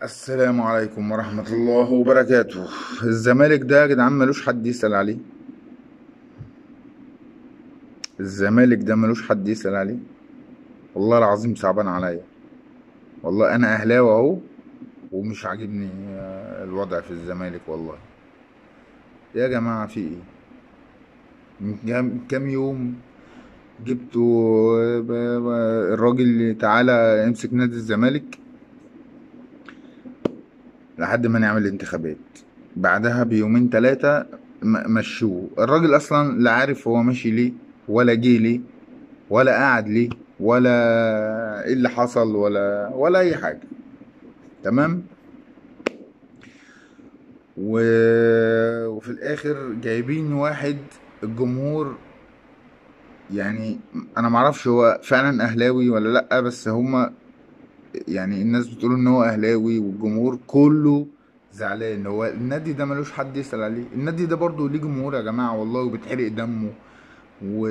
السلام عليكم ورحمة الله وبركاته. الزمالك ده يا جدعان ملوش حد يسأل عليه. الزمالك ده ملوش حد يسأل عليه. والله العظيم صعبان عليا. والله أنا أهلاوي أهو، ومش عاجبني الوضع في الزمالك والله. يا جماعة في إيه؟ من كام يوم جبتوا الراجل اللي تعالى امسك نادي الزمالك لحد ما نعمل انتخابات. بعدها بيومين تلاتة مشوه الراجل. أصلا لا عارف هو ماشي ليه، ولا جه ليه، ولا قاعد ليه، ولا ايه اللي حصل، ولا اي حاجة. تمام. و... وفي الاخر جايبين واحد الجمهور، يعني انا معرفش هو فعلا اهلاوي ولا لا، بس هما يعني الناس بتقول ان هو اهلاوي، والجمهور كله زعلان. هو النادي ده ملوش حد يسأل عليه. النادي ده برضو ليه جمهور يا جماعة والله، وبتحرق دمه و...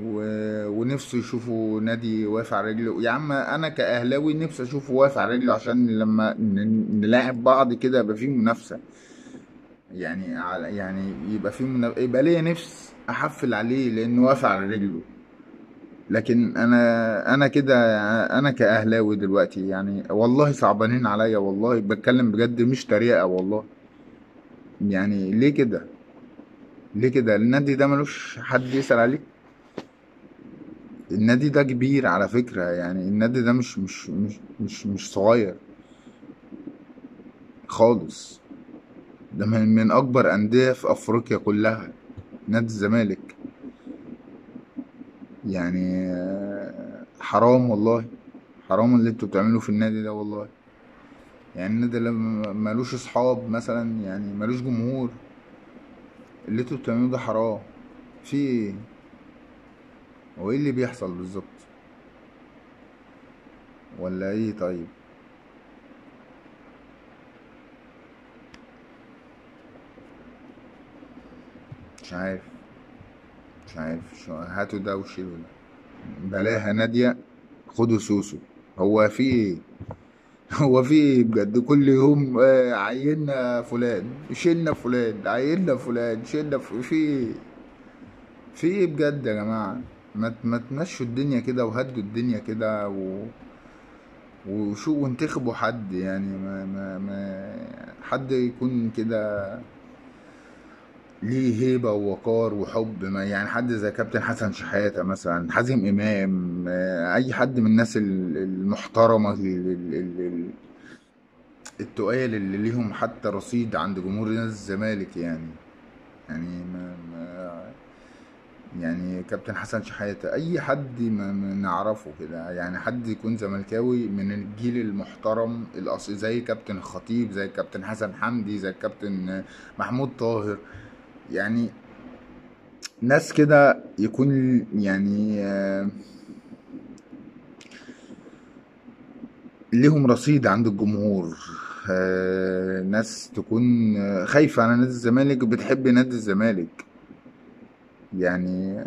و... ونفسه يشوفوا نادي واقف على رجله. يا عم انا كاهلاوي نفسي اشوفه واقف على رجله، عشان لما نلاعب بعض كده يبقى فيه منافسه. يعني يعني يبقى فيه يبقى ليا نفس احفل عليه لانه واقف على رجله. لكن انا كده، انا كاهلاوي دلوقتي يعني والله صعبانين عليا، والله بتكلم بجد مش تريقه والله. يعني ليه كده؟ ليه كده؟ النادي ده ملوش حد يسأل عليه. النادي ده كبير على فكرة، يعني النادي ده مش صغير خالص. ده من أكبر أندية في أفريقيا كلها، نادي الزمالك. يعني حرام والله، حرام اللي انتوا بتعملوه في النادي ده والله. يعني النادي ده ملوش أصحاب مثلا، يعني ملوش جمهور. اللي انتوا بتعملوه ده حرام. في ايه؟ هو ايه اللي بيحصل بالظبط؟ ولا ايه طيب؟ مش عارف. مش عارف هاتوا ده وشيلوا ده. بلاها نادية، خدوا سوسو. هو في ايه؟ هو في ايه بجد؟ كل يوم عيننا فلان، شلنا فلان، عيننا فلان، شلنا في ايه؟ في ايه بجد يا جماعة؟ ما تمشوا الدنيا كده وهدوا الدنيا كده وشو وانتخبوا حد، يعني ما حد يكون كده ليه هيبة ووقار وحب. ما يعني حد زي كابتن حسن شحاتة مثلا، حازم إمام، أي حد من الناس المحترمة التقال اللي ليهم حتى رصيد عند جمهور نادي الزمالك يعني. يعني يعني كابتن حسن شحاتة، أي حد ما نعرفه كده، يعني حد يكون زملكاوي من الجيل المحترم الأصيل، زي كابتن الخطيب، زي كابتن حسن حمدي، زي كابتن محمود طاهر. يعني ناس كده يكون يعني ليهم رصيد عند الجمهور. ناس تكون خايفة على نادي الزمالك وبتحب نادي الزمالك. يعني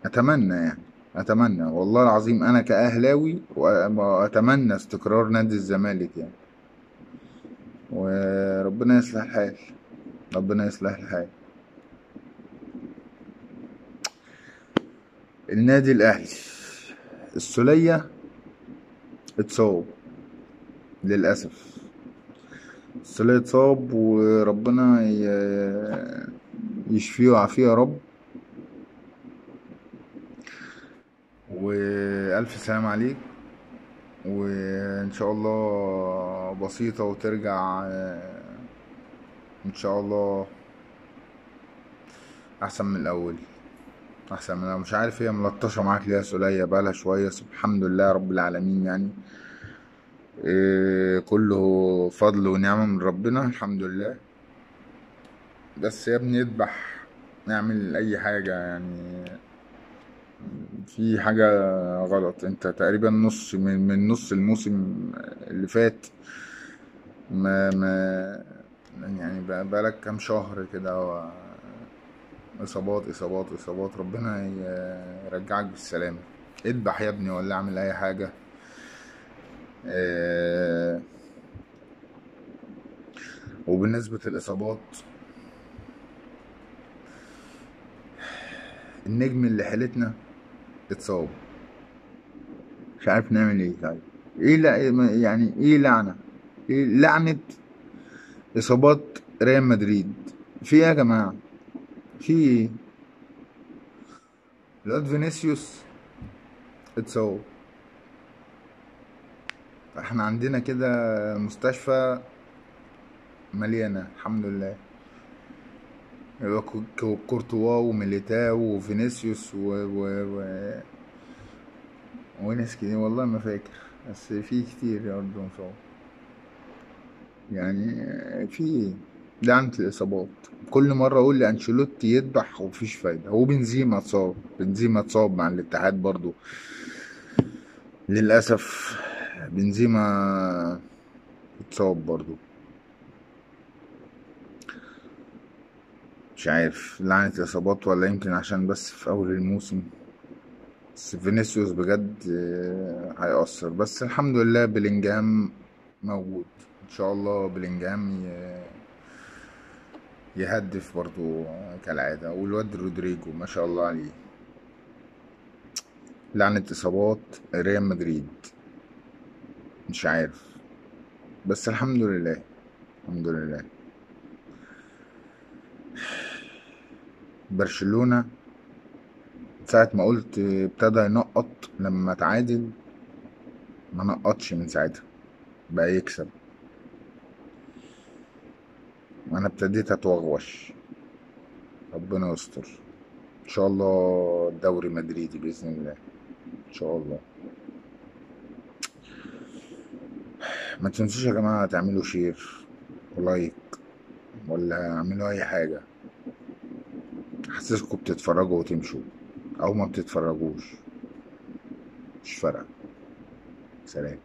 أتمنى، يعني أتمنى والله العظيم أنا كأهلاوي، وأتمنى استقرار نادي الزمالك يعني. وربنا يصلح الحال. ربنا يصلح الحال. النادي الأهلي، السولية اتصاب للأسف. السولية اتصاب، وربنا يشفيه ويعافيه يا رب. وألف سلام عليك. وإن شاء الله بسيطة وترجع إن شاء الله أحسن من الأول. أحسن من الأول. مش عارف هي ملطشة معاك ليه يا سولية؟ بقالها شوية. الحمد لله رب العالمين يعني. كله فضل ونعمة من ربنا، الحمد لله. بس يا ابني اذبح، نعمل أي حاجة يعني. في حاجة غلط. انت تقريبا نص من نص الموسم اللي فات ما يعني بقالك كام شهر كده اصابات اصابات اصابات. ربنا يرجعك بالسلامة. اذبح يا ابني ولا اعمل اي حاجة. اه وبالنسبة للإصابات، النجم اللي حيلتنا اتصاب. مش عارف نعمل ايه. طيب ايه؟ لا يعني ايه لعنة؟ ايه لعنة إصابات ريال مدريد؟ في ايه يا جماعة؟ في ايه؟ الواد فينيسيوس اتصاب. احنا عندنا كده مستشفى مليانة الحمد لله. يبقى كورتوا وميليتاو وفينيسيوس وناس كتير والله ما فاكر، بس في كتير يا رب مصاب. يعني في ايه؟ لعنة الإصابات. كل مرة أقول لأنشيلوتي يذبح ومفيش فايدة. هو بنزيما اتصاب، بنزيما اتصاب مع الاتحاد برضو للأسف. بنزيما اتصاب برضو. مش عارف لعنة إصابات ولا يمكن عشان بس في أول الموسم. بس فينيسيوس بجد هيأثر. بس الحمد لله بلينجهام موجود. إن شاء الله بلينجهام يهدف برضو كالعادة. والواد رودريجو ما شاء الله عليه. لعنة إصابات ريال مدريد. مش عارف. بس الحمد لله. الحمد لله. برشلونة ساعة ما قلت ابتدى ينقط لما تعادل، ما نقطش من ساعتها، بقى يكسب. وانا ابتديت اتوغوش. ربنا يستر. ان شاء الله الدوري مدريدي باذن الله. ان شاء الله. ما تنسوش يا جماعه تعملوا شير ولايك، ولا اعملوا اي حاجه. حاسسكم بتتفرجوا وتمشوا، او ما بتتفرجوش. مش فارقه. سلام.